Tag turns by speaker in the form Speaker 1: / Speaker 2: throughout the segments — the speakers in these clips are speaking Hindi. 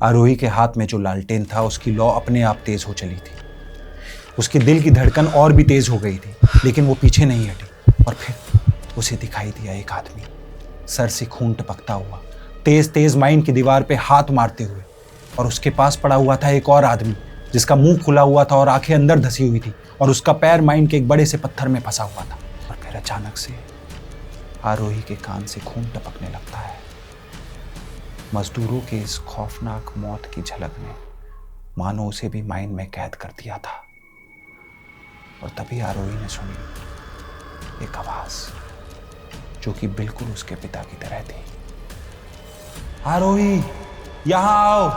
Speaker 1: आरोही के हाथ में जो लालटेन था उसकी लौ अपने आप तेज हो चली थी। उसके दिल की धड़कन और भी तेज हो गई थी, लेकिन वो पीछे नहीं हटी। और फिर उसे दिखाई दिया एक आदमी, सर से खून टपकता हुआ, तेज तेज माइन की दीवार पे हाथ मारते हुए। और उसके पास पड़ा हुआ था एक और आदमी जिसका मुंह खुला हुआ था और आंखें अंदर धसी हुई थी, और उसका पैर माइन के एक बड़े से पत्थर में फंसा हुआ था। और फिर अचानक से आरोही के कान से खून टपकने लगता है। मजदूरों के इस खौफनाक मौत की झलक ने मानो उसे भी माइन में कैद कर दिया था। और तभी आरोही ने सुनी एक आवाज जो कि बिल्कुल उसके पिता की तरह थी। आरोही, यहां आओ,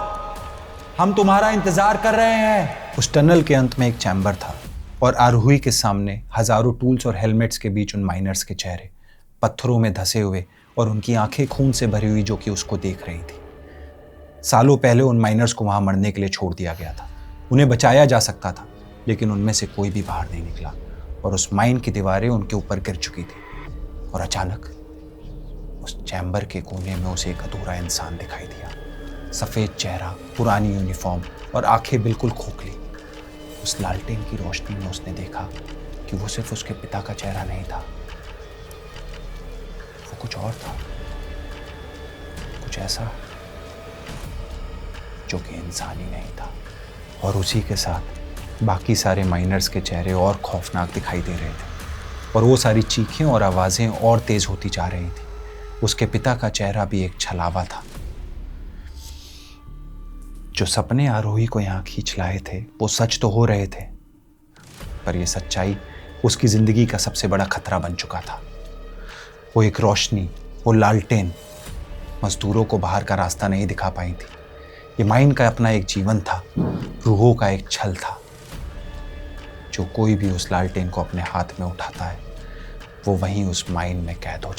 Speaker 1: हम तुम्हारा इंतजार कर रहे हैं। उस टनल के अंत में एक चैम्बर था और आरोही के सामने हजारों टूल्स और हेलमेट्स के बीच उन माइनर्स के चेहरे, पत्थरों में धसे हुए, और उनकी आंखें खून से भरी हुई जो कि उसको देख रही थी। सालों पहले उन माइनर्स को वहां मरने के लिए छोड़ दिया गया था। उन्हें बचाया जा सकता था, लेकिन उनमें से कोई भी बाहर नहीं निकला और उस माइन की दीवारें उनके ऊपर गिर चुकी थी। और अचानक उस चैम्बर के कोने में उसे एक अधूरा इंसान दिखाई दिया। सफेद चेहरा, पुरानी यूनिफॉर्म और आंखें बिल्कुल खोखली। उस लालटेन की रोशनी में उसने देखा कि वो सिर्फ उसके पिता का चेहरा नहीं था, वो कुछ और था, कुछ ऐसा जो कि इंसान ही नहीं था। और उसी के साथ बाकी सारे माइनर्स के चेहरे और खौफनाक दिखाई दे रहे थे, और वो सारी चीखें और आवाजें और तेज होती जा रही थी। उसके पिता का चेहरा भी एक छलावा था। जो सपने आरोही को यहां खींच लाए थे वो सच तो हो रहे थे, पर यह सच्चाई उसकी जिंदगी का सबसे बड़ा खतरा बन चुका था। वो एक रोशनी, वो लालटेन मजदूरों को बाहर का रास्ता नहीं दिखा पाई थी। ये माइन का अपना एक जीवन था, रूहों का एक छल था। जो कोई भी उस लालटेन को अपने हाथ में उठाता है वो वहीं उस माइन में कैद हो जाता है।